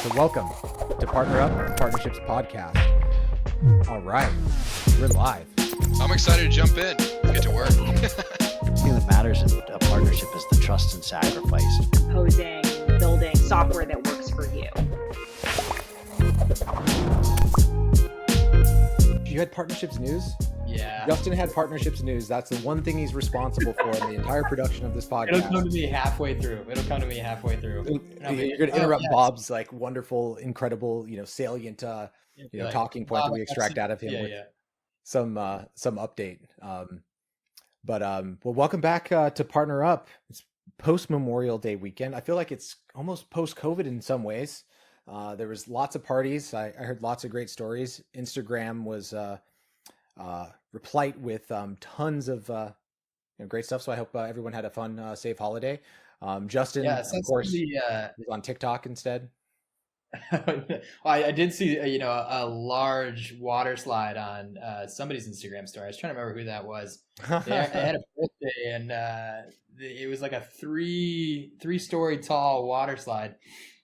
So welcome to PartnerUp, the Partnerships podcast. All right, we're live. I'm excited to jump in. Get to work. The thing that matters in a partnership is the trust and sacrifice. Proposing, building software that works for you. You had partnerships news? Yeah. Justin had partnerships news. That's the one thing he's responsible for in the entire production of this podcast. It'll come to me halfway through. You're going to interrupt Bob's like wonderful, incredible, salient, like, talking point that we extract out of him with some update. Well, welcome back to Partner Up. It's post Memorial Day weekend. I feel like it's almost post COVID in some ways. There was lots of parties. I heard lots of great stories. Instagram was replete with tons of great stuff. So I hope everyone had a fun, safe holiday. Justin, of course, was on TikTok instead. Well, I did see a large water slide on somebody's Instagram story. I was trying to remember who that was. They had a birthday, and it was like a three-story tall water slide.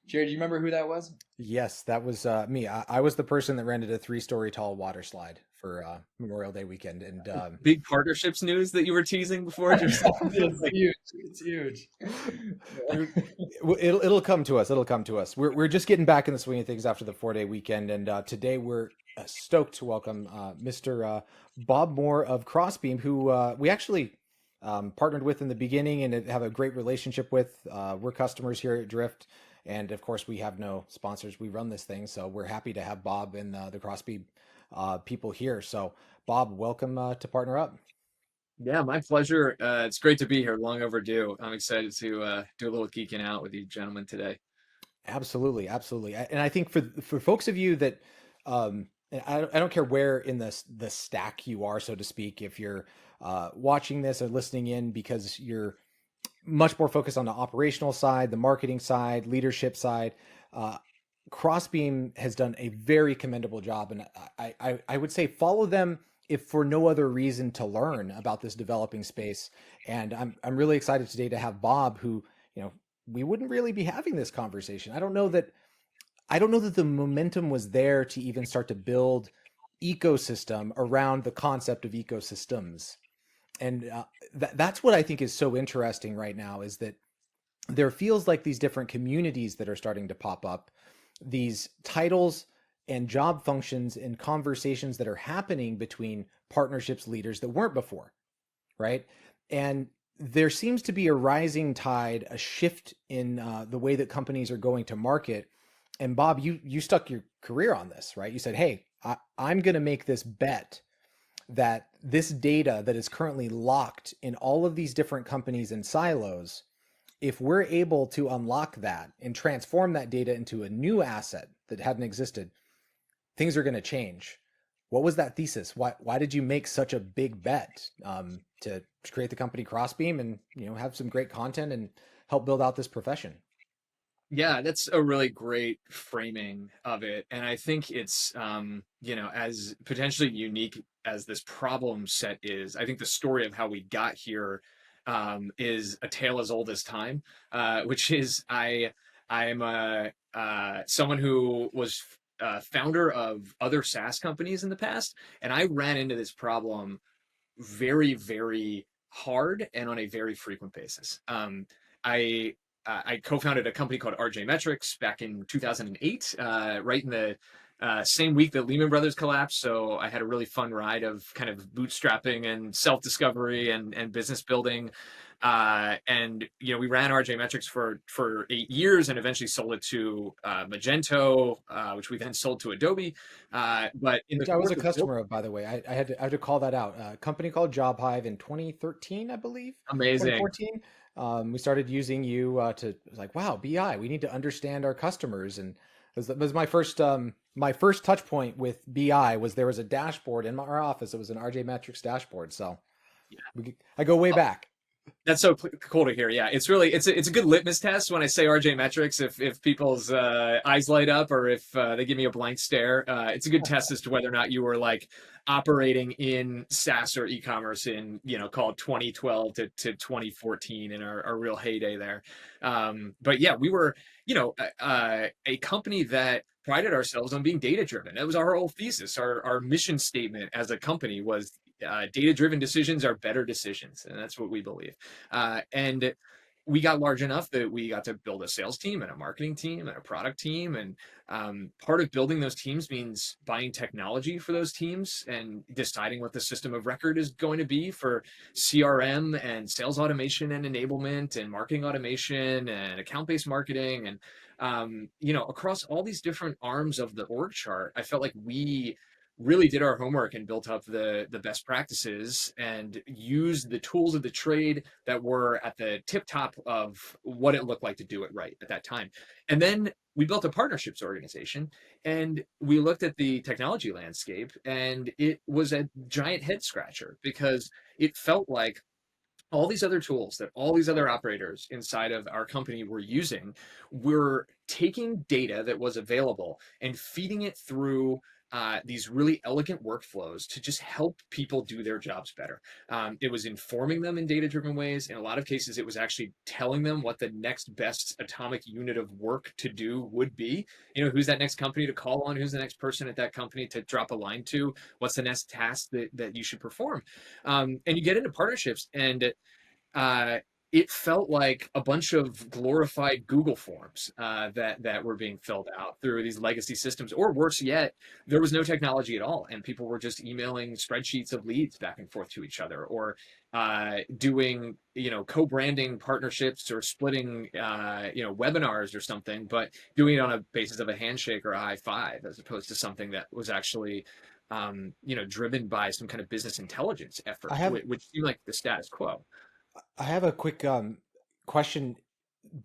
Jared, do you remember who that was? Yes, that was me. I was the person that rented a 3-story tall water slide for Memorial Day weekend. And big partnerships news that you were teasing before. It's huge. It's huge. It'll come to us. It'll come to us. We're just getting back in the swing of things after the 4-day weekend, and today we're stoked to welcome Mr. Bob Moore of Crossbeam, who we actually partnered with in the beginning and have a great relationship with. We're customers here at Drift. And of course, we have no sponsors. We run this thing, so we're happy to have Bob and the Crossbeam people here. So, Bob, welcome to Partner Up. Yeah, my pleasure. It's great to be here. Long overdue. I'm excited to do a little geeking out with you gentlemen today. Absolutely, absolutely. And I think for folks of you that I don't care where in the stack you are, so to speak, if you're watching this or listening in because you're much more focused on the operational side, the marketing side, leadership side. Crossbeam has done a very commendable job. And I would say follow them if for no other reason to learn about this developing space. And I'm really excited today to have Bob, who, we wouldn't really be having this conversation. I don't know that the momentum was there to even start to build ecosystem around the concept of ecosystems. And that's what I think is so interesting right now, is that there feels like these different communities that are starting to pop up, these titles and job functions and conversations that are happening between partnerships leaders that weren't before, right? And there seems to be a rising tide, a shift in the way that companies are going to market. And Bob, you stuck your career on this, right? You said, hey, I'm going to make this bet that this data that is currently locked in all of these different companies and silos, if we're able to unlock that and transform that data into a new asset that hadn't existed, things are going to change. What was that thesis? Why did you make such a big bet to create the company Crossbeam and have some great content and help build out this profession? Yeah, that's a really great framing of it. And I think it's, as potentially unique as this problem set is, I think the story of how we got here is a tale as old as time, which is I'm someone who was founder of other SaaS companies in the past. And I ran into this problem very, very hard and on a very frequent basis. I co-founded a company called RJ Metrics back in 2008, right in the same week that Lehman Brothers collapsed. So I had a really fun ride of kind of bootstrapping and self-discovery and business building. And we ran RJ Metrics for 8 years and eventually sold it to Magento, which we then sold to Adobe. But I was a customer of, by the way. I had to call that out. A company called JobHive in 2013, I believe. Amazing. 2014. We started using you to like, wow, BI, we need to understand our customers. And it was my first touch point with BI was there was a dashboard in our office. It was an RJ Metrics dashboard. So I go way back. That's so cool to hear. Yeah, it's really it's a good litmus test when I say RJ metrics. If people's eyes light up or if they give me a blank stare, it's a good test as to whether or not you were like operating in SaaS or e-commerce in called 2012 to 2014 in our real heyday there. But yeah, we were a company that prided ourselves on being data driven. That was our whole thesis. Our mission statement as a company was data driven decisions are better decisions, and that's what we believe. And we got large enough that we got to build a sales team and a marketing team and a product team. And part of building those teams means buying technology for those teams and deciding what the system of record is going to be for CRM and sales automation and enablement and marketing automation and account-based marketing. And across all these different arms of the org chart, I felt like we really did our homework and built up the best practices and used the tools of the trade that were at the tip top of what it looked like to do it right at that time. And then we built a partnerships organization and we looked at the technology landscape, and it was a giant head scratcher because it felt like all these other tools that all these other operators inside of our company were using were taking data that was available and feeding it through these really elegant workflows to just help people do their jobs better. It was informing them in data-driven ways. In a lot of cases, it was actually telling them what the next best atomic unit of work to do would be. Who's that next company to call on? Who's the next person at that company to drop a line to? What's the next task that you should perform? And you get into partnerships, and uh, it felt like a bunch of glorified Google forms that were being filled out through these legacy systems, or worse yet, there was no technology at all, and people were just emailing spreadsheets of leads back and forth to each other, or doing co-branding partnerships or splitting webinars or something, but doing it on a basis of a handshake or a high five, as opposed to something that was actually driven by some kind of business intelligence effort, I have which seemed like the status quo. I have a quick question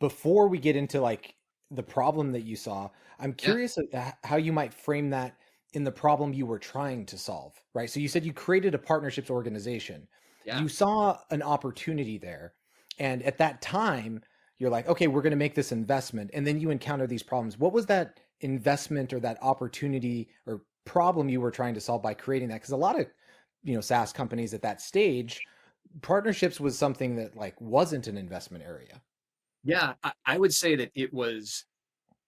before we get into like the problem that you saw. I'm Yeah, curious how you might frame that in the problem you were trying to solve, right? So you said you created a partnerships organization. yeah. You saw an opportunity there. And at that time, you're like, okay, we're going to make this investment. And then you encounter these problems. What was that investment or that opportunity or problem you were trying to solve by creating that? Because a lot of, SaaS companies at that stage, partnerships was something that like wasn't an investment area. Yeah, I would say that it was,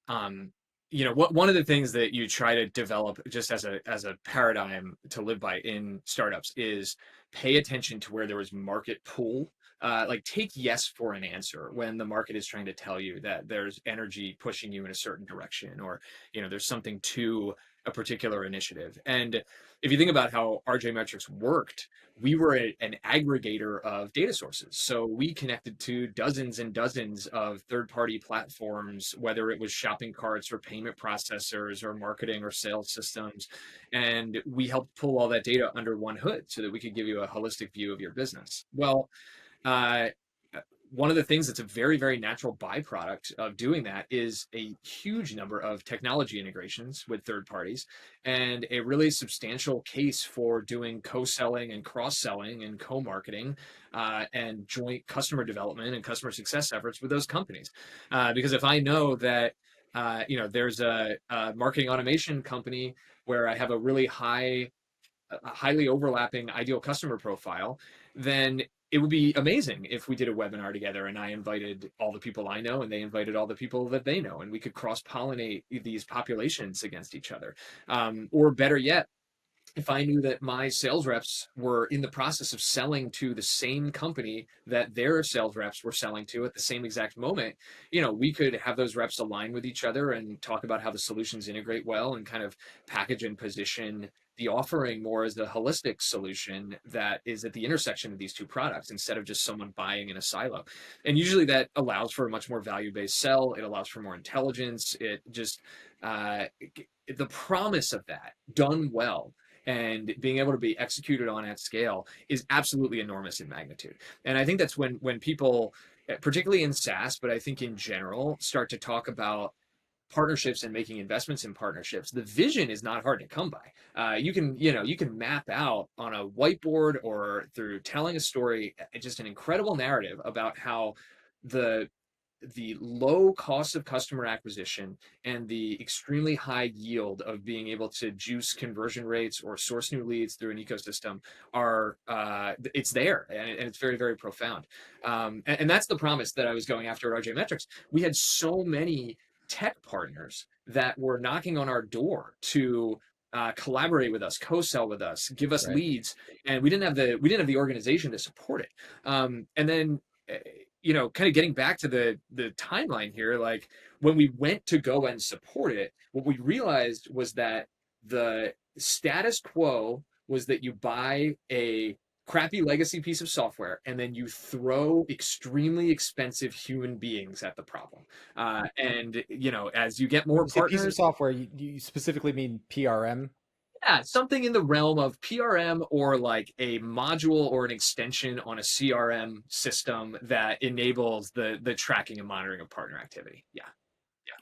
um, one of the things that you try to develop just as a paradigm to live by in startups is pay attention to where there was market pull. Like take yes for an answer when the market is trying to tell you that there's energy pushing you in a certain direction, or there's something to a particular initiative. And if you think about how RJ Metrics worked, we were an aggregator of data sources. So we connected to dozens and dozens of third-party platforms, whether it was shopping carts or payment processors or marketing or sales systems. And we helped pull all that data under one hood so that we could give you a holistic view of your business. Well, uh, one of the things that's a very, very natural byproduct of doing that is a huge number of technology integrations with third parties and a really substantial case for doing co-selling and cross-selling and co-marketing and joint customer development and customer success efforts with those companies. Because if I know that there's a marketing automation company where I have a really highly overlapping ideal customer profile, then it would be amazing if we did a webinar together and I invited all the people I know and they invited all the people that they know, and we could cross pollinate these populations against each other. Or better yet, if I knew that my sales reps were in the process of selling to the same company that their sales reps were selling to at the same exact moment, we could have those reps align with each other and talk about how the solutions integrate well and kind of package and position the offering more as the holistic solution that is at the intersection of these two products instead of just someone buying in a silo. And usually that allows for a much more value-based sell. It allows for more intelligence. It just, the promise of that done well and being able to be executed on at scale is absolutely enormous in magnitude. And I think that's when people, particularly in SaaS, but I think in general, start to talk about partnerships and making investments in partnerships, the vision is not hard to come by. You can map out on a whiteboard or through telling a story, just an incredible narrative about how the low cost of customer acquisition and the extremely high yield of being able to juice conversion rates or source new leads through an ecosystem are it's there, and it's very, very profound. And that's the promise that I was going after at RJ Metrics. We had so many tech partners that were knocking on our door to collaborate with us, co-sell with us, give us leads, and we didn't have the organization to support it. And then kind of getting back to the timeline here, like when we went to go and support it, what we realized was that the status quo was that you buy a crappy legacy piece of software and then you throw extremely expensive human beings at the problem. And as you get more partners, piece of software, you specifically mean PRM? Yeah, something in the realm of PRM, or like a module or an extension on a CRM system that enables the tracking and monitoring of partner activity. Yeah.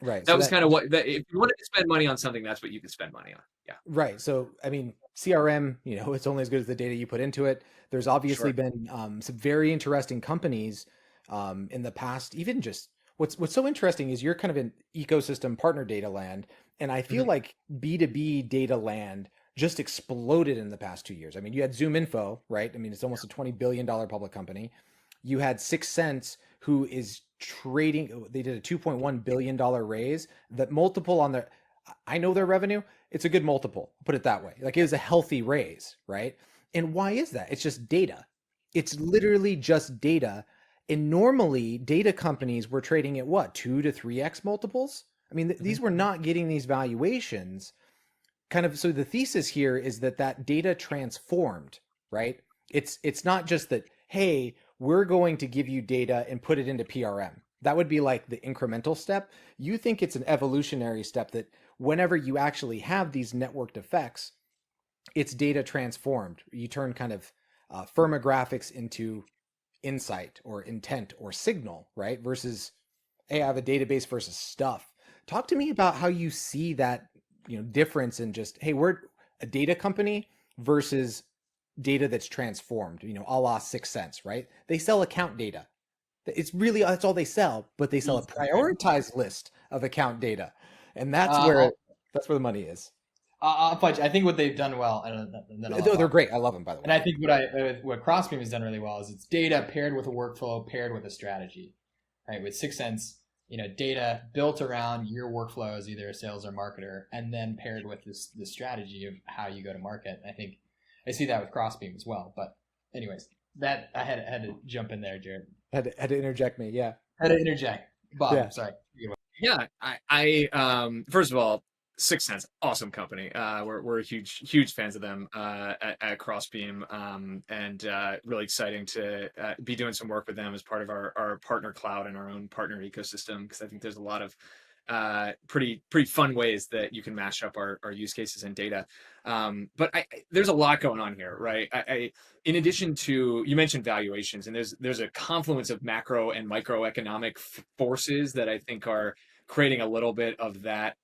Right. That was kind of what, if you wanted to spend money on something, that's what you could spend money on. Yeah. Right. So, I mean, CRM, it's only as good as the data you put into it. There's obviously been some very interesting companies in the past. Even just what's so interesting is you're kind of in ecosystem partner data land. And I feel like B2B data land just exploded in the past 2 years. I mean, you had Zoom Info, right? I mean, it's almost a $20 billion public company. You had 6 Sense, who is trading. They did a $2.1 billion raise. That multiple on their, I know their revenue. It's a good multiple, put it that way. Like, it was a healthy raise, right? And why is that? It's just data. It's literally just data. And normally data companies were trading at what, 2 to 3x multiples? I mean, these were not getting these valuations. Kind of, so the thesis here is that data transformed, right? It's not just that, hey, we're going to give you data and put it into PRM. That would be like the incremental step. You think it's an evolutionary step that whenever you actually have these networked effects, it's data transformed. You turn kind of firmographics into insight or intent or signal, right? Versus, hey, I have a database versus stuff. Talk to me about how you see that, difference in just, hey, we're a data company versus data that's transformed, a la 6 Sense, right? They sell account data. It's really, that's all they sell, but they sell a prioritized list of account data. And that's where the money is. I'll fight you. I think what they've done well, and they're great. I love them, by the way. And I think what Crossbeam has done really well is it's data paired with a workflow, paired with a strategy, right? With 6 Sense, data built around your workflow as either a sales or marketer, and then paired with the strategy of how you go to market. I think I see that with Crossbeam as well. But anyways, that I had to jump in there, Jared. Had to interject me. Yeah. Had to interject. Bob, Yeah. Sorry. Yeah. I first of all, 6 Sense, awesome company. We're huge fans of them at Crossbeam, and really exciting to be doing some work with them as part of our partner cloud and our own partner ecosystem, because I think there's a lot of pretty fun ways that you can mash up our use cases and data. But there's a lot going on here, right? In addition to, you mentioned valuations, and there's a confluence of macro and microeconomic forces that I think are creating a little bit of that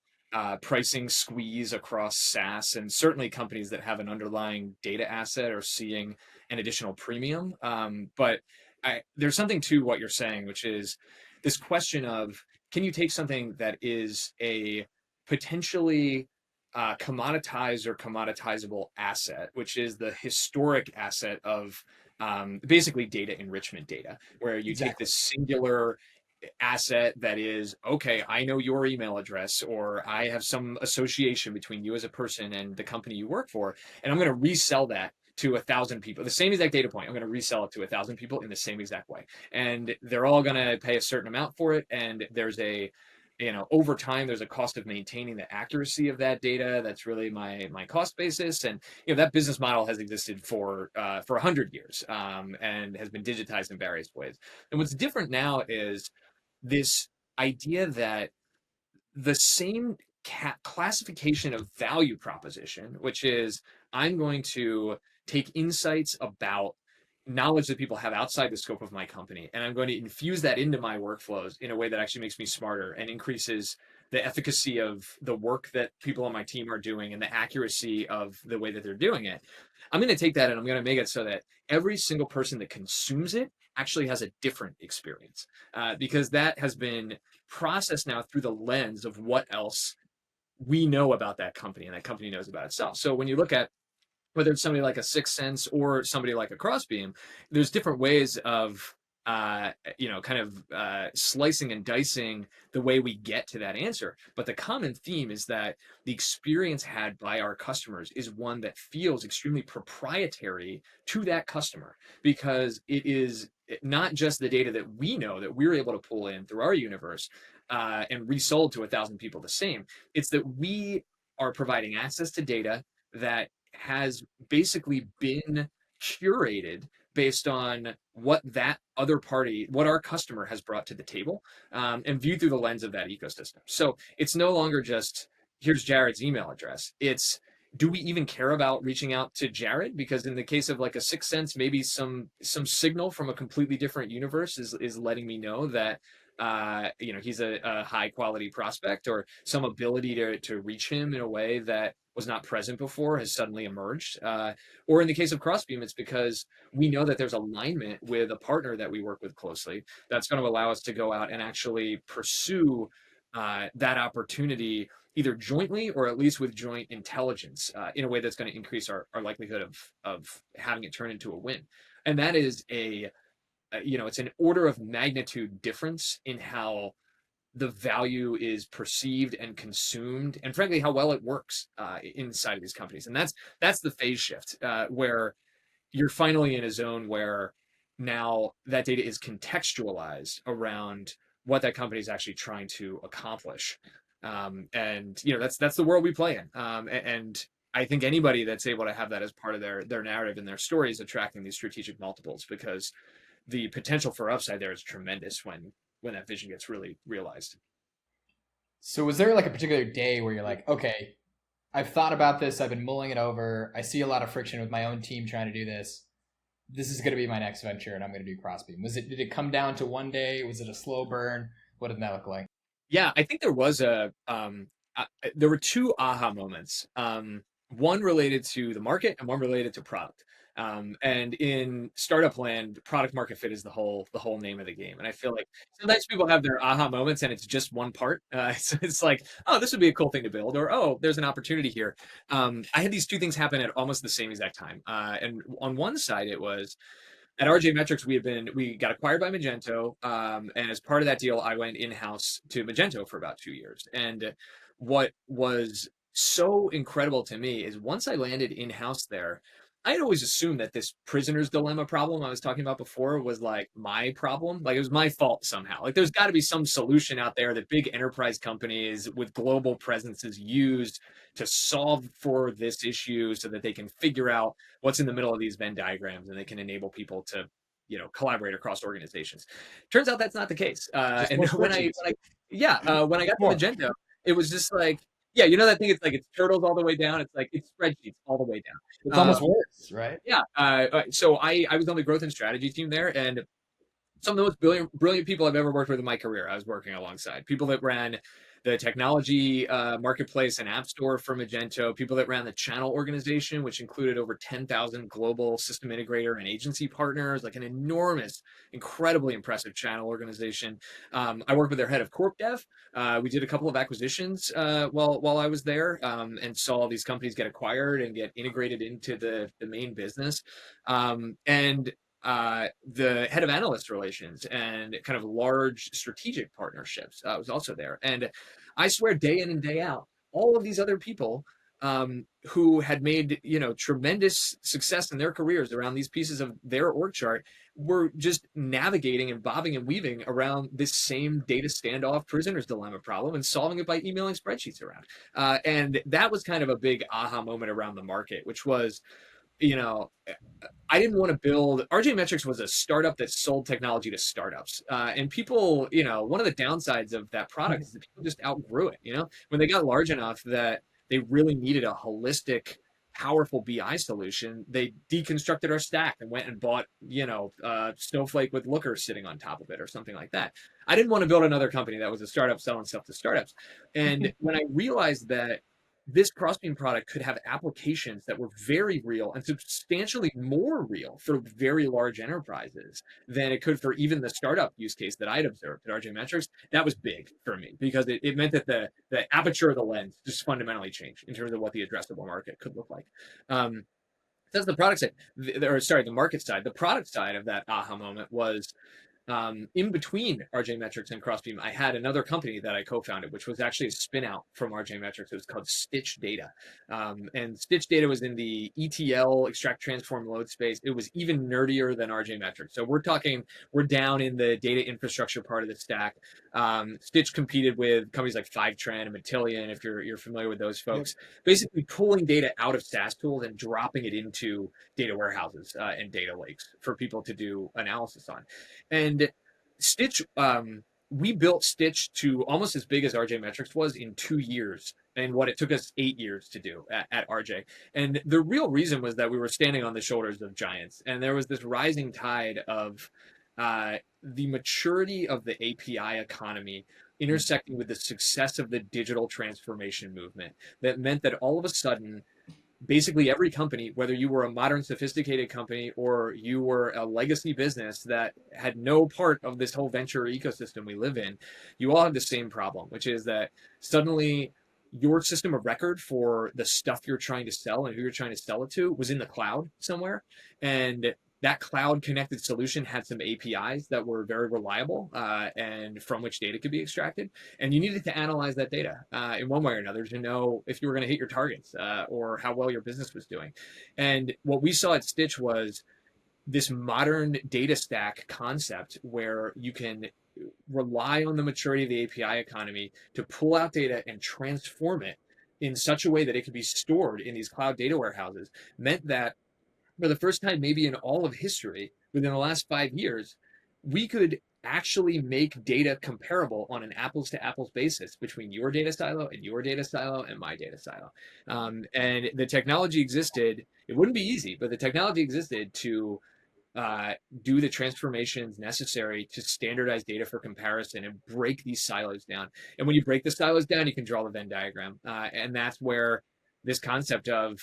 pricing squeeze across SaaS, and certainly companies that have an underlying data asset are seeing an additional premium. But there's something to what you're saying, which is this question of, can you take something that is a potentially commoditized or commoditizable asset, which is the historic asset of basically data enrichment data, where you take this singular asset that is, okay, I know your email address, or I have some association between you as a person and the company you work for, and I'm going to resell that to 1,000 people, the same exact data point. I'm going to resell it to 1,000 people in the same exact way, and they're all going to pay a certain amount for it. And there's over time, there's a cost of maintaining the accuracy of that data. That's really my cost basis. And that business model has existed for 100 years, and has been digitized in various ways. And what's different now is this idea that the same classification of value proposition, which is, I'm going to take insights about knowledge that people have outside the scope of my company, and I'm going to infuse that into my workflows in a way that actually makes me smarter and increases the efficacy of the work that people on my team are doing and the accuracy of the way that they're doing it, I'm going to take that and I'm going to make it so that every single person that consumes it actually has a different experience, because that has been processed now through the lens of what else we know about that company and that company knows about itself. So when you look at whether it's somebody like a Sixth Sense or somebody like a Crossbeam, there's different ways of kind of slicing and dicing the way we get to that answer. But the common theme is that the experience had by our customers is one that feels extremely proprietary to that customer, because it is not just the data that we know that we're able to pull in through our universe and resold to 1,000 people the same. It's that we are providing access to data that has basically been curated based on what that other party, what our customer has brought to the table, and viewed through the lens of that ecosystem. So it's no longer just, here's Jared's email address. It's, do we even care about reaching out to Jared? Because in the case of like a Sixth Sense, maybe some signal from a completely different universe is letting me know that he's a high quality prospect, or some ability to reach him in a way that was not present before has suddenly emerged. Or in the case of Crossbeam, it's because we know that there's alignment with a partner that we work with closely that's going to allow us to go out and actually pursue that opportunity, either jointly or at least with joint intelligence, in a way that's going to increase our likelihood of having it turn into a win. And that is it's an order of magnitude difference in how the value is perceived and consumed, and frankly, how well it works inside of these companies. And that's the phase shift, where you're finally in a zone where now that data is contextualized around what that company is actually trying to accomplish. And that's the world we play in. And I think anybody that's able to have that as part of their narrative and their story is attracting these strategic multiples, because the potential for upside there is tremendous when that vision gets really realized. So was there like a particular day where you're like, okay, I've thought about this, I've been mulling it over, I see a lot of friction with my own team trying to do this. This is going to be my next venture, and I'm going to do Crossbeam. Did it come down to one day? Was it a slow burn? What did that look like? Yeah, I think there was there were two aha moments. One related to the market and one related to product. And in startup land, product market fit is the whole name of the game. And I feel like sometimes people have their aha moments and it's just one part. It's like, oh, this would be a cool thing to build, or oh, there's an opportunity here. I had these two things happen at almost the same exact time. And on one side, it was at RJ Metrics, we got acquired by Magento, and as part of that deal, I went in-house to Magento for about 2 years. And what was so incredible to me is once I landed in-house there, I had always assumed that this prisoner's dilemma problem I was talking about before was like my problem. Like it was my fault somehow. Like there's got to be some solution out there that big enterprise companies with global presences use to solve for this issue so that they can figure out what's in the middle of these Venn diagrams and they can enable people to, collaborate across organizations. Turns out that's not the case. And when I got to Magento, it was just like, yeah, that thing, it's like it's turtles all the way down. It's like it's spreadsheets all the way down. It's almost worse, right? Yeah. So I was on the growth and strategy team there, and some of the most brilliant people I've ever worked with in my career, I was working alongside. People that ran the technology marketplace and app store for Magento, people that ran the channel organization, which included over 10,000 global system integrator and agency partners, like an enormous, incredibly impressive channel organization. I worked with their head of corp dev. We did a couple of acquisitions while I was there, and saw these companies get acquired and get integrated into the main business. And the head of analyst relations and kind of large strategic partnerships was also there. And I swear, day in and day out, all of these other people who had made tremendous success in their careers around these pieces of their org chart were just navigating and bobbing and weaving around this same data standoff prisoner's dilemma problem and solving it by emailing spreadsheets around. And that was kind of a big aha moment around the market, which was, I didn't want to build. RJ Metrics was a startup that sold technology to startups. And people, one of the downsides of that product is that people just outgrew it. When they got large enough that they really needed a holistic powerful BI solution, they deconstructed our stack and went and bought, Snowflake with Looker sitting on top of it or something like that. I didn't want to build another company that was a startup selling stuff to startups. And when I realized that this Crossbeam product could have applications that were very real and substantially more real for very large enterprises than it could for even the startup use case that I'd observed at RJ Metrics, that was big for me because it meant that the aperture of the lens just fundamentally changed in terms of what the addressable market could look like. That's the product side, the market side. The product side of that aha moment was in between RJ Metrics and Crossbeam, I had another company that I co-founded, which was actually a spin out from RJ Metrics. It was called Stitch Data. And Stitch Data was in the ETL, extract, transform, load space. It was even nerdier than RJ Metrics. So we're down in the data infrastructure part of the stack. Stitch competed with companies like Fivetran and Matillion, if you're familiar with those folks, basically pulling data out of SaaS tools and dropping it into data warehouses and data lakes for people to do analysis on. And Stitch, we built Stitch to almost as big as RJ Metrics was in 2 years, and what it took us 8 years to do at RJ. And the real reason was that we were standing on the shoulders of giants, and there was this rising tide of the maturity of the API economy intersecting with the success of the digital transformation movement. That meant that all of a sudden, basically every company, whether you were a modern, sophisticated company or you were a legacy business that had no part of this whole venture ecosystem we live in, you all have the same problem, which is that suddenly your system of record for the stuff you're trying to sell and who you're trying to sell it to was in the cloud somewhere. And that cloud connected solution had some APIs that were very reliable and from which data could be extracted. And you needed to analyze that data in one way or another to know if you were going to hit your targets or how well your business was doing. And what we saw at Stitch was this modern data stack concept where you can rely on the maturity of the API economy to pull out data and transform it in such a way that it could be stored in these cloud data warehouses, meant that for the first time, maybe in all of history, within the last 5 years, we could actually make data comparable on an apples to apples basis between your data silo and your data silo and my data silo. And the technology existed. It wouldn't be easy, but the technology existed to do the transformations necessary to standardize data for comparison and break these silos down. And when you break the silos down, you can draw the Venn diagram. And that's where this concept of,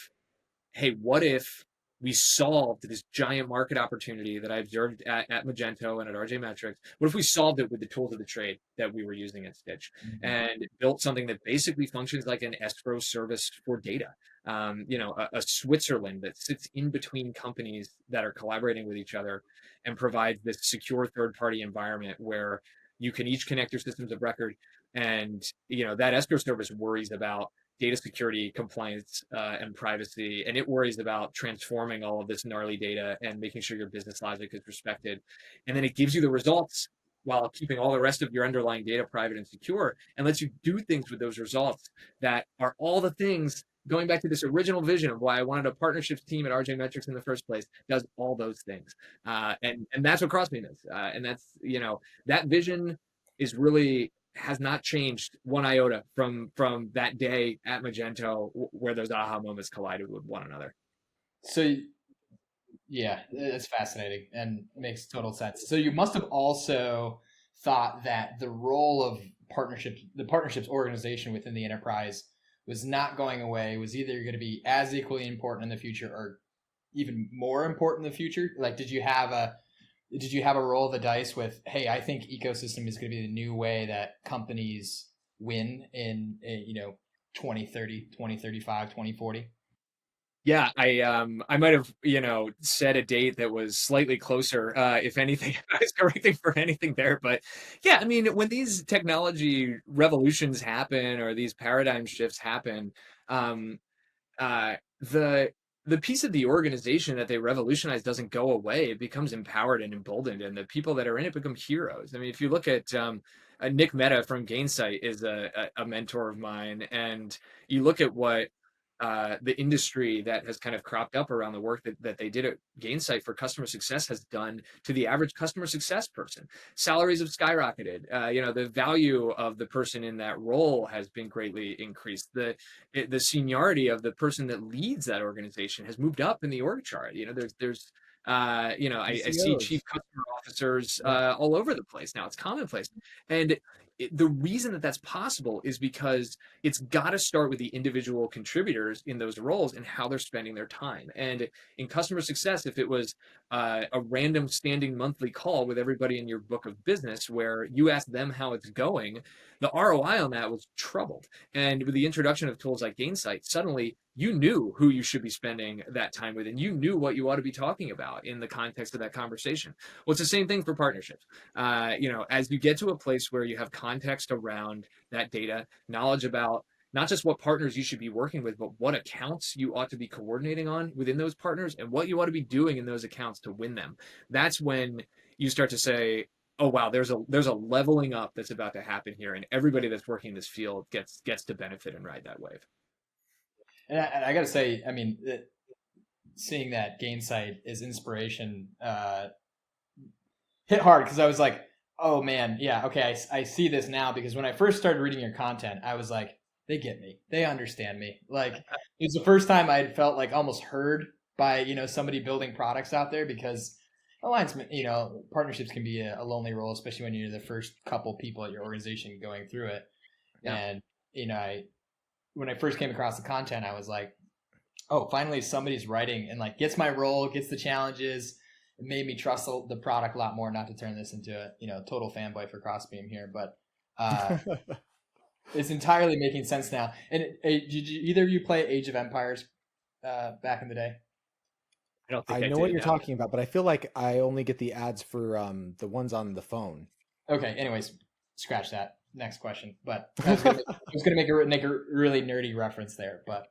hey, what if we solved this giant market opportunity that I observed at Magento and at RJ Metrics? What if we solved it with the tools of the trade that we were using at Stitch and built something that basically functions like an escrow service for data? A Switzerland that sits in between companies that are collaborating with each other and provides this secure third-party environment where you can each connect your systems of record. And, that escrow service worries about data security, compliance, and privacy, and it worries about transforming all of this gnarly data and making sure your business logic is respected. And then it gives you the results while keeping all the rest of your underlying data private and secure, and lets you do things with those results that are all the things, going back to this original vision of why I wanted a partnerships team at RJ Metrics in the first place, does all those things. And that's what Crossbeam is. And that's, that vision is really has not changed one iota from that day at Magento where those aha moments collided with one another. So yeah, it's fascinating and makes total sense. So you must have also thought that the role of the partnerships organization within the enterprise was not going away, was either going to be as equally important in the future or even more important in the future. Like, did you have a roll of the dice with, hey, I think ecosystem is going to be the new way that companies win in 2030, 2035, 2040? Yeah, I might have, said a date that was slightly closer, if anything, if I was correcting for anything there. But yeah, I mean, when these technology revolutions happen or these paradigm shifts happen, the piece of the organization that they revolutionize doesn't go away. It becomes empowered and emboldened, and the people that are in it become heroes. I mean, if you look at Nick Mehta from Gainsight is a mentor of mine, and you look at what the industry that has kind of cropped up around the work that they did at Gainsight for customer success has done to the average customer success person. Salaries have skyrocketed. The value of the person in that role has been greatly increased. The seniority of the person that leads that organization has moved up in the org chart. I see chief CCOs. customer officers Yeah. all over the place now. It's commonplace. And the reason that that's possible is because it's got to start with the individual contributors in those roles and how they're spending their time. And in customer success, if it was a random standing monthly call with everybody in your book of business where you ask them how it's going, the ROI on that was troubled. And with the introduction of tools like Gainsight, suddenly you knew who you should be spending that time with, and you knew what you ought to be talking about in the context of that conversation. Well, it's the same thing for partnerships. As you get to a place where you have context around that data, knowledge about not just what partners you should be working with, but what accounts you ought to be coordinating on within those partners and what you ought to be doing in those accounts to win them. That's when you start to say, oh wow, there's a leveling up that's about to happen here, and everybody that's working in this field gets to benefit and ride that wave. And I got to say, I mean, seeing that Gainsight is inspiration hit hard, because I was like, oh man, yeah, okay, I see this now, because when I first started reading your content, I was like, they get me, they understand me. Like, it was the first time I had felt like almost heard by somebody building products out there, because alignment, partnerships can be a lonely role, especially when you're the first couple people at your organization going through it. Yeah. And when I first came across the content, I was like, oh, finally somebody's writing and like gets my role, gets the challenges. It made me trust the product a lot more, not to turn this into a total fanboy for Crossbeam here, but it's entirely making sense now. And did either of you play Age of Empires back in the day? I don't think I know what you're talking about, but I feel like I only get the ads for the ones on the phone. Okay. Anyways, scratch that. Next question. But I was gonna make a really nerdy reference there, but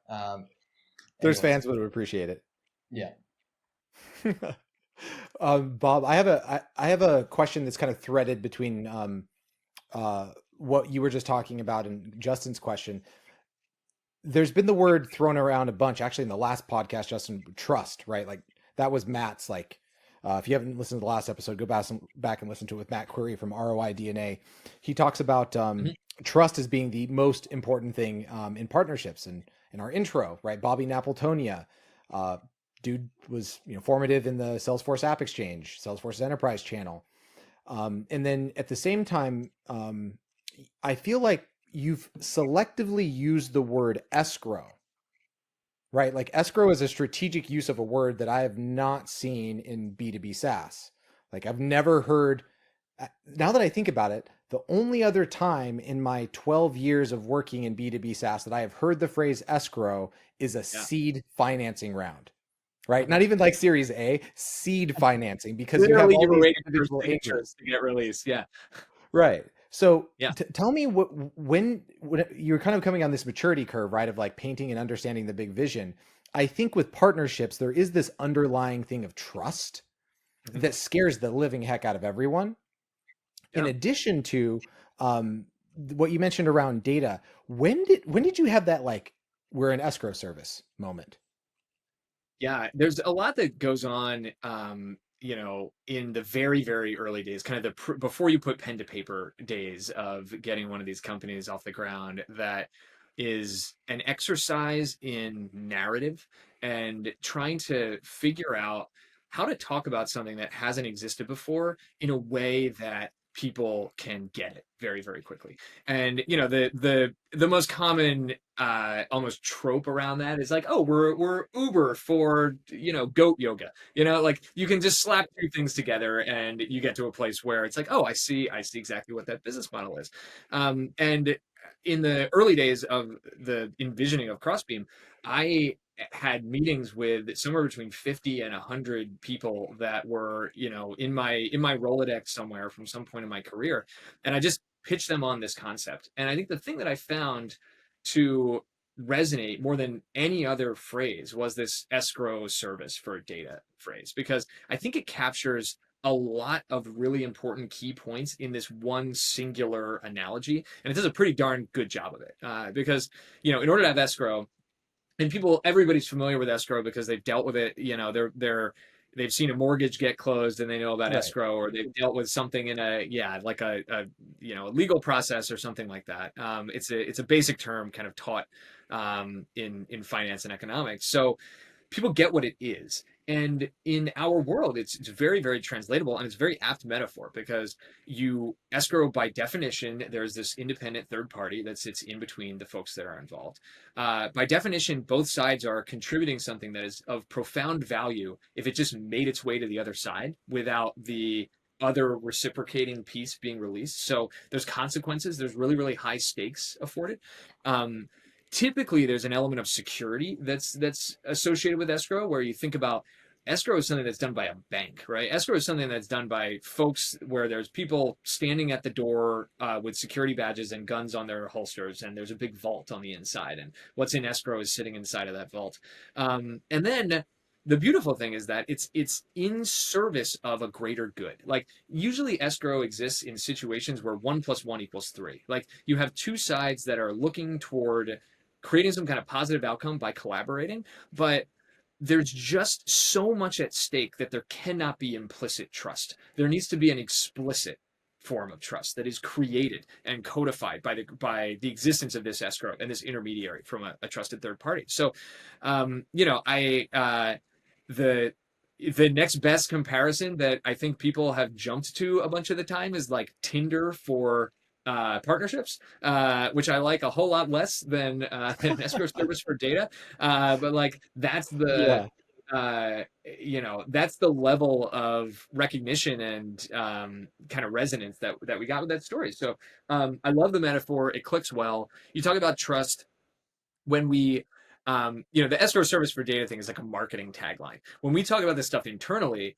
there's fans that would appreciate it. Yeah. Bob, I have a question that's kind of threaded between what you were just talking about and Justin's question. There's been the word thrown around a bunch, actually, in the last podcast, Justin, trust, right? Like that was Matt's, like, if you haven't listened to the last episode, go back and listen to it with Matt Query from ROI DNA. He talks about trust as being the most important thing in partnerships. And in our intro, right? Bobby Napoltonia, dude was formative in the Salesforce App Exchange, Salesforce Enterprise channel. And then at the same time, I feel like you've selectively used the word escrow, right? Like escrow is a strategic use of a word that I have not seen in B2B SaaS. Like I've never heard, now that I think about it, the only other time in my 12 years of working in B2B SaaS that I have heard the phrase escrow is a seed financing round, right? Not even like Series A, seed financing, because literally you have all these waiting individual for angels to get released. Yeah. Right. So Yeah. Tell me when you're kind of coming on this maturity curve, right? Of like painting and understanding the big vision. I think with partnerships, there is this underlying thing of trust that scares the living heck out of everyone. Yeah. In addition to what you mentioned around data, when did you have that, like, we're an escrow service moment? Yeah, there's a lot that goes on in the very, very early days, kind of before you put pen to paper days of getting one of these companies off the ground, that is an exercise in narrative and trying to figure out how to talk about something that hasn't existed before in a way that people can get it very, very quickly. And the most common almost trope around that is like, oh, we're Uber for goat yoga. Like you can just slap two things together and you get to a place where it's like, oh, I see exactly what that business model is. And in the early days of the envisioning of Crossbeam, I had meetings with somewhere between 50 and 100 people that were, in my Rolodex somewhere from some point in my career. And I just pitched them on this concept. And I think the thing that I found to resonate more than any other phrase was this escrow service for data phrase, because I think it captures a lot of really important key points in this one singular analogy. And it does a pretty darn good job of it. Because, in order to have escrow, and everybody's familiar with escrow because they've dealt with it. They've seen a mortgage get closed and they know about Right. escrow, or they've dealt with something in a legal process or something like that. It's a basic term kind of taught in finance and economics. So people get what it is. And in our world, it's very, very translatable, and it's a very apt metaphor because escrow, by definition, there's this independent third party that sits in between the folks that are involved. By definition, both sides are contributing something that is of profound value if it just made its way to the other side without the other reciprocating piece being released. So there's consequences. There's really, really high stakes afforded. Typically there's an element of security that's associated with escrow, where you think about escrow is something that's done by a bank, right? Escrow is something that's done by folks where there's people standing at the door with security badges and guns on their holsters, and there's a big vault on the inside, and what's in escrow is sitting inside of that vault. And then the beautiful thing is that it's in service of a greater good. Like, usually escrow exists in situations where 1 + 1 = 3. Like, you have two sides that are looking toward creating some kind of positive outcome by collaborating, but there's just so much at stake that there cannot be implicit trust. There needs to be an explicit form of trust that is created and codified by the existence of this escrow and this intermediary from a trusted third party. So, the next best comparison that I think people have jumped to a bunch of the time is like Tinder for partnerships, which I like a whole lot less than an escrow service for data. But like, that's that's the level of recognition and kind of resonance that we got with that story. So I love the metaphor. It clicks well. You talk about trust. When we the escrow service for data thing is like a marketing tagline. When we talk about this stuff internally,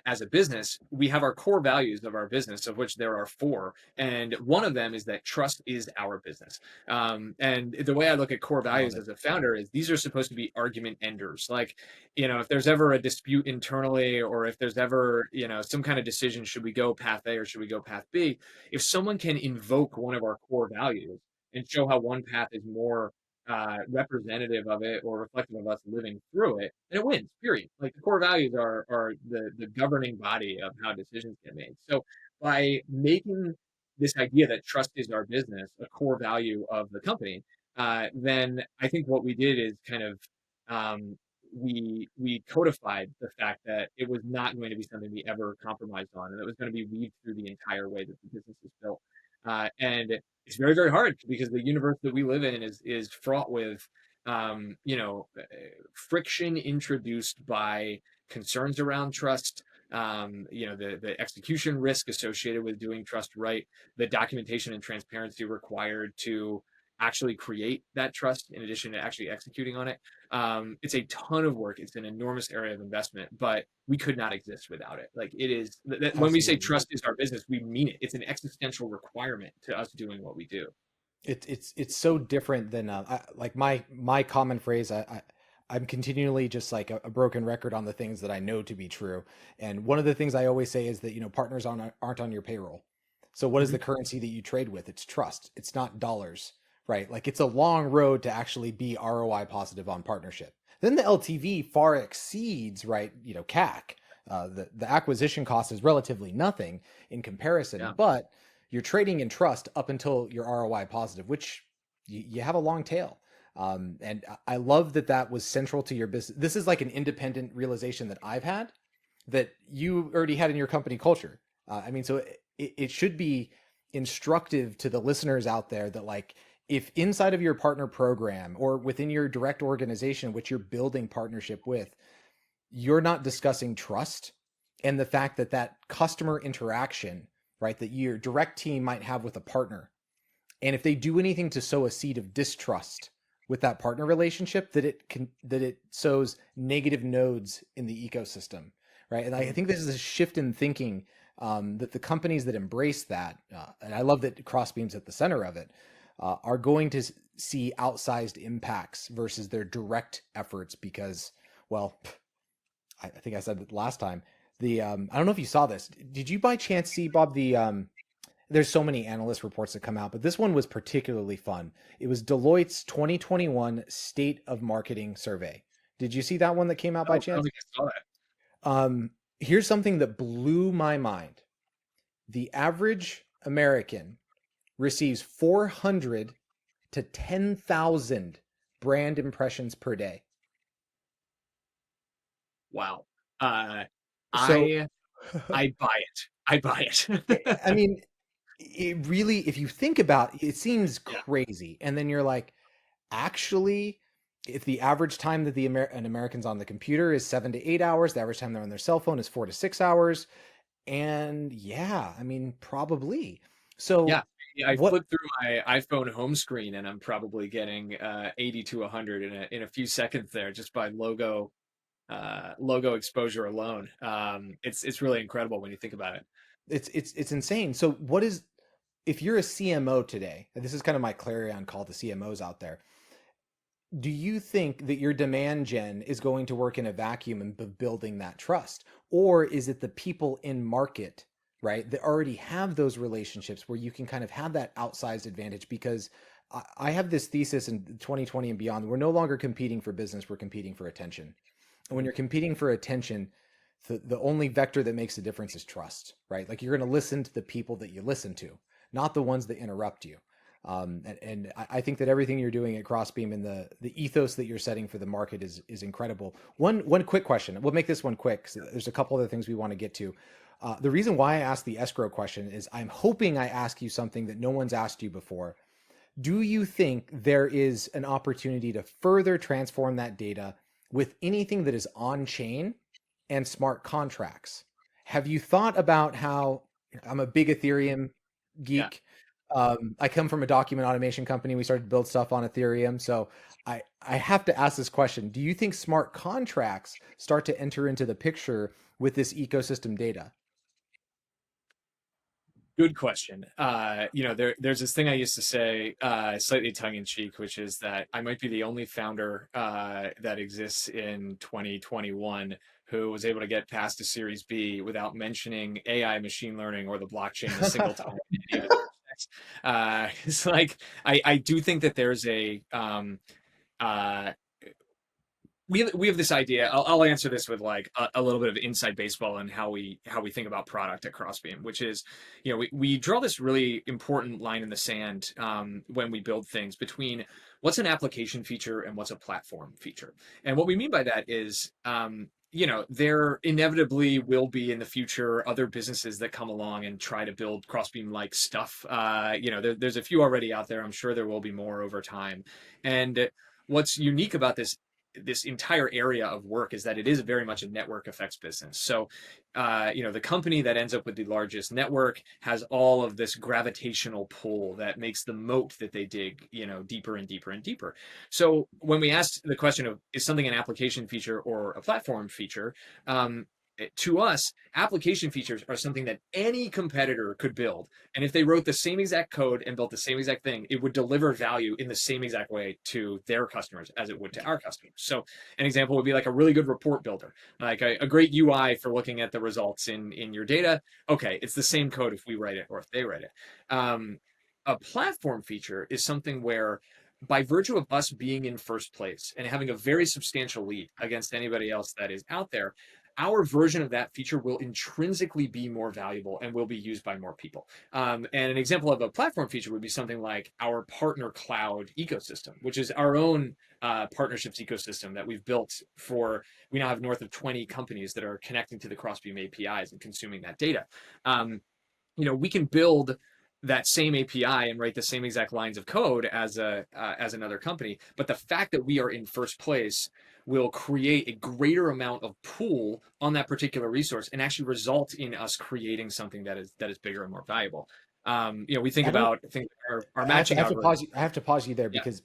as a business, we have our core values of our business, of which there are 4, and one of them is that trust is our business. And the way I look at core values as a founder is these are supposed to be argument enders. Like, if there's ever a dispute internally, or if there's ever some kind of decision, should we go path A or should we go path B? If someone can invoke one of our core values and show how one path is more representative of it or reflective of us living through it, and it wins, period. Like, the core values are the governing body of how decisions get made. So by making this idea that trust is our business a core value of the company, then I think what we did is kind of we codified the fact that it was not going to be something we ever compromised on, and it was going to be weaved through the entire way that the business is built. And it's very, very hard because the universe that we live in is fraught with, friction introduced by concerns around trust, the execution risk associated with doing trust right, the documentation and transparency required to actually create that trust in addition to actually executing on it. It's a ton of work. It's an enormous area of investment, but we could not exist without it. Like, it is when we say trust is our business, we mean it. It's an existential requirement to us doing what we do. It's so different than like my common phrase. I'm continually just like a broken record on the things that I know to be true. And one of the things I always say is that, partners aren't on your payroll. So what is the currency that you trade with? It's trust. It's not dollars, right? Like, it's a long road to actually be ROI positive on partnership. Then the LTV far exceeds, right, CAC. The acquisition cost is relatively nothing in comparison, but you're trading in trust up until you're ROI positive, which you have a long tail. And I love that was central to your business. This is like an independent realization that I've had that you already had in your company culture. So it should be instructive to the listeners out there that, like, if inside of your partner program or within your direct organization, which you're building partnership with, you're not discussing trust and the fact that customer interaction, right, that your direct team might have with a partner, and if they do anything to sow a seed of distrust with that partner relationship, that it sows negative nodes in the ecosystem, right? And I think this is a shift in thinking that the companies that embrace that, and I love that Crossbeam's at the center of it, are going to see outsized impacts versus their direct efforts because, well, I think I said it last time. I don't know if you saw this. Did you by chance see, Bob, the there's so many analyst reports that come out, but this one was particularly fun. It was Deloitte's 2021 State of Marketing Survey. Did you see that one that came out by I don't chance? think I saw that. Here's something that blew my mind. The average American receives 400 to 10,000 brand impressions per day. Wow. So, I buy it. I buy it. I mean, it really, if you think about it, it seems Yeah. crazy. And then you're like, actually, if the average time that an American's on the computer is 7 to 8 hours, the average time they're on their cell phone is 4 to 6 hours. And yeah, I mean, probably. So Yeah. I what flip through my iPhone home screen and I'm probably getting 80 to 100 in a few seconds there just by logo exposure alone. It's really incredible when you think about it. it's insane. So what is, if you're a CMO today, and this is kind of my clarion call to CMOs out there, do you think that your demand gen is going to work in a vacuum and building that trust? Or is it the people in market, right, that already have those relationships where you can kind of have that outsized advantage? Because I have this thesis in 2020 and beyond, we're no longer competing for business, we're competing for attention. And when you're competing for attention, the only vector that makes a difference is trust, right? Like you're going to listen to the people that you listen to, not the ones that interrupt you. And I think that everything you're doing at Crossbeam and the ethos that you're setting for the market is incredible. One quick question. We'll make this one quick, 'cause there's a couple other things we want to get to. The reason why I asked the escrow question is I'm hoping I ask you something that no one's asked you before. Do you think there is an opportunity to further transform that data with anything that is on chain and smart contracts? Have you thought about how, I'm a big Ethereum geek. I come from a document automation company. We started to build stuff on Ethereum. So I have to ask this question. Do you think smart contracts start to enter into the picture with this ecosystem data? Good question. There's this thing I used to say, slightly tongue in cheek, which is that I might be the only founder that exists in 2021 who was able to get past a Series B without mentioning AI, machine learning, or the blockchain a single time. It's like I do think that there's uh, we have this idea. I'll answer this with like a little bit of inside baseball and how we think about product at Crossbeam, which is, we draw this really important line in the sand when we build things between what's an application feature and what's a platform feature. And what we mean by that is, there inevitably will be in the future other businesses that come along and try to build Crossbeam like stuff. There's a few already out there. I'm sure there will be more over time. And what's unique about this entire area of work is that it is very much a network effects business. So, the company that ends up with the largest network has all of this gravitational pull that makes the moat that they dig, deeper and deeper and deeper. So when we asked the question of, is something an application feature or a platform feature? To us, application features are something that any competitor could build. And if they wrote the same exact code and built the same exact thing, it would deliver value in the same exact way to their customers as it would to our customers. So an example would be like a really good report builder, like a great UI for looking at the results in your data. Okay, it's the same code if we write it or if they write it. A platform feature is something where, by virtue of us being in first place and having a very substantial lead against anybody else that is out there, our version of that feature will intrinsically be more valuable and will be used by more people. And an example of a platform feature would be something like our partner cloud ecosystem, which is our own partnerships ecosystem that we've built for. We now have north of 20 companies that are connecting to the Crossbeam APIs and consuming that data. We can build that same API and write the same exact lines of code as another company, but the fact that we are in first place will create a greater amount of pool on that particular resource and actually result in us creating something that is bigger and more valuable. We think about things like our matching algorithm. I have to pause you there Yeah. because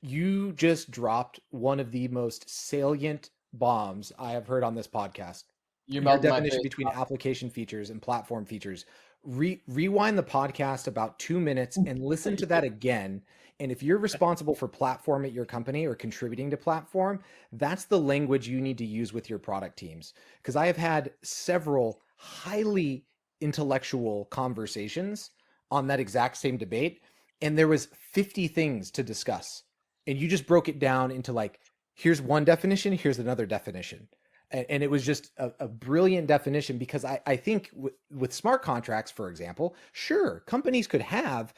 you just dropped one of the most salient bombs I have heard on this podcast. Your Your definition between application features and platform features. Rewind the podcast about 2 minutes and listen to that again. And if you're responsible for platform at your company or contributing to platform, that's the language you need to use with your product teams. Because I have had several highly intellectual conversations on that exact same debate, and there was 50 things to discuss, and you just broke it down into like, here's one definition, here's another definition. And it was just a brilliant definition, because I think with smart contracts, for example, sure, companies could have,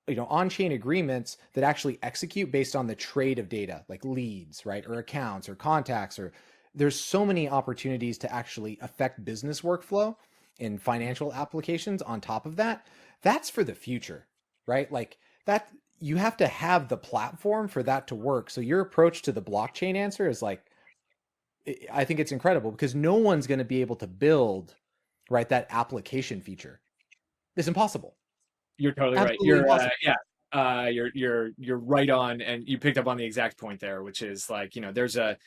on-chain agreements that actually execute based on the trade of data, like leads, right? Or accounts or contacts, or there's so many opportunities to actually affect business workflow in financial applications on top of that. That's for the future, right? Like that, you have to have the platform for that to work. So your approach to the blockchain answer is like, I think it's incredible, because no one's going to be able to build, right, that application feature. It's impossible. You're totally right. Absolutely You're impossible. you're right on, and you picked up on the exact point there, which is like, there's a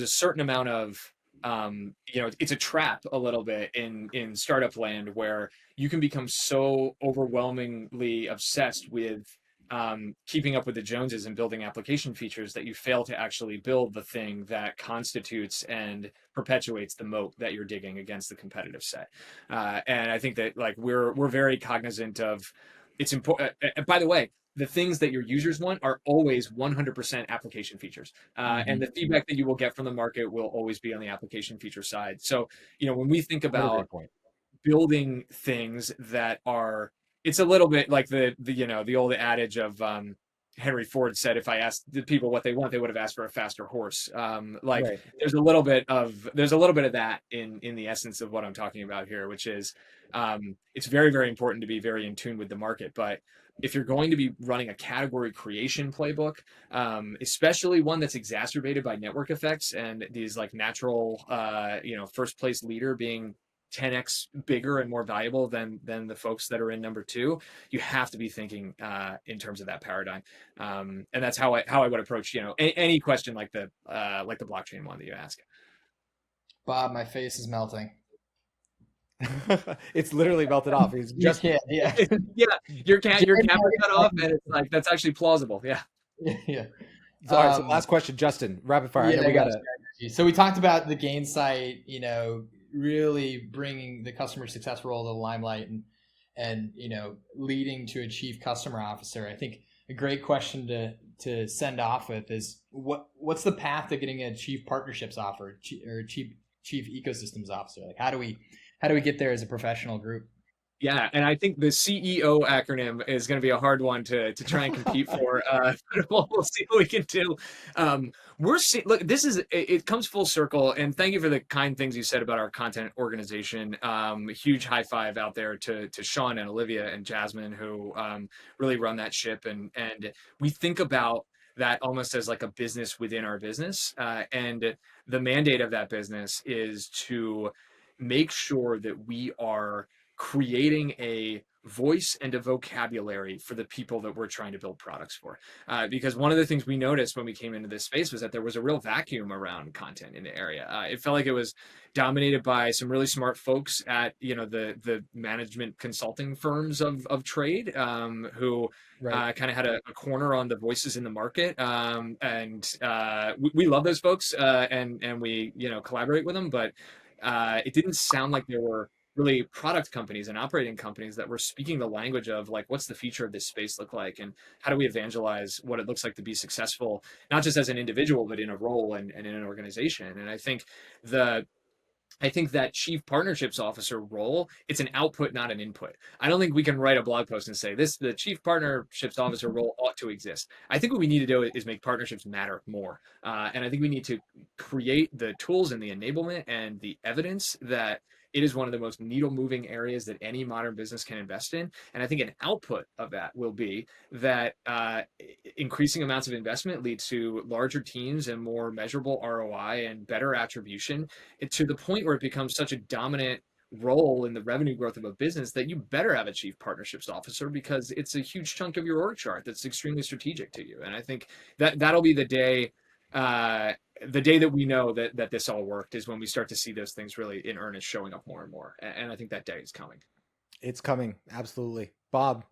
certain amount of it's a trap a little bit in startup land, where you can become so overwhelmingly obsessed with keeping up with the Joneses and building application features that you fail to actually build the thing that constitutes and perpetuates the moat that you're digging against the competitive set. And I think that like we're very cognizant of it's important. By the way, the things that your users want are always 100% application features. And the feedback that you will get from the market will always be on the application feature side. So, when we think What a about great point. building things that are, it's a little bit like the old adage of Henry Ford said, if I asked the people what they want, they would have asked for a faster horse. Like Right. there's a little bit of that in the essence of what I'm talking about here, which is it's very, very important to be very in tune with the market. But if you're going to be running a category creation playbook, especially one that's exacerbated by network effects and these like natural, first place leader being 10x bigger and more valuable than the folks that are in number two, you have to be thinking in terms of that paradigm, and that's how I would approach any question like the blockchain one that you ask. Bob, my face is melting. It's literally melted off. It's just yeah. Yeah, your camera cut off, and it's like that's actually plausible. Yeah. yeah. all right. So last question, Justin, rapid fire. I know we gotta. So we talked about the Gainsight, really bringing the customer success role to the limelight and leading to a chief customer officer. I think a great question to send off with is what's the path to getting a chief partnerships officer or chief ecosystems officer? Like how do we get there as a professional group? Yeah, and I think the CEO acronym is going to be a hard one to try and compete for. We'll see what we can do. Look, it comes full circle, and thank you for the kind things you said about our content organization. Huge high five out there to Sean and Olivia and Jasmine, who really run that ship, and we think about that almost as like a business within our business, and the mandate of that business is to make sure that we are creating a voice and a vocabulary for the people that we're trying to build products for. Because one of the things we noticed when we came into this space was that there was a real vacuum around content in the area. It felt like it was dominated by some really smart folks at the management consulting firms of trade, who Right. kind of had a corner on the voices in the market. And we love those folks, and we collaborate with them, but it didn't sound like there were really product companies and operating companies that were speaking the language of like, what's the future of this space look like, and how do we evangelize what it looks like to be successful, not just as an individual, but in a role and in an organization. And I think that chief partnerships officer role, it's an output, not an input. I don't think we can write a blog post and say the chief partnerships officer role ought to exist. I think what we need to do is make partnerships matter more. And I think we need to create the tools and the enablement and the evidence that it is one of the most needle moving areas that any modern business can invest in. And I think an output of that will be that increasing amounts of investment lead to larger teams and more measurable ROI and better attribution, to the point where it becomes such a dominant role in the revenue growth of a business that you better have a chief partnerships officer, because it's a huge chunk of your org chart that's extremely strategic to you. And I think that'll be the day that we know that this all worked, is when we start to see those things really in earnest showing up more and more. And I think that day is coming. It's coming. Absolutely. Bob,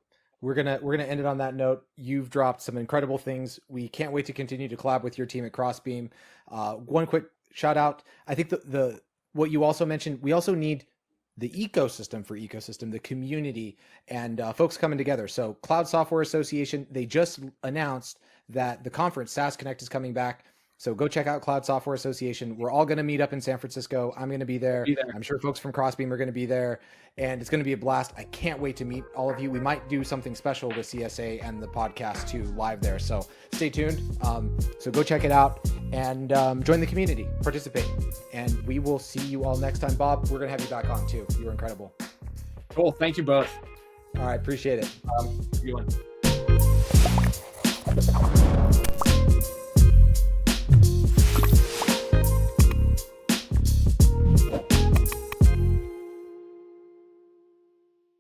we're gonna end it on that note. You've dropped some incredible things. We can't wait to continue to collab with your team at Crossbeam. One quick shout out. I think what you also mentioned, we also need the ecosystem for ecosystem, the community, and folks coming together. So Cloud Software Association, they just announced that the conference SaaS Connect is coming back. So go check out Cloud Software Association. We're all going to meet up in San Francisco. I'm going to be there. I'm sure folks from Crossbeam are going to be there, and it's going to be a blast. I can't wait to meet all of you. We might do something special with CSA and the podcast too live there. So stay tuned. So go check it out and join the community, participate, and we will see you all next time. Bob, we're going to have you back on too. You were incredible. Cool. Thank you both. All right. Appreciate it. Good one.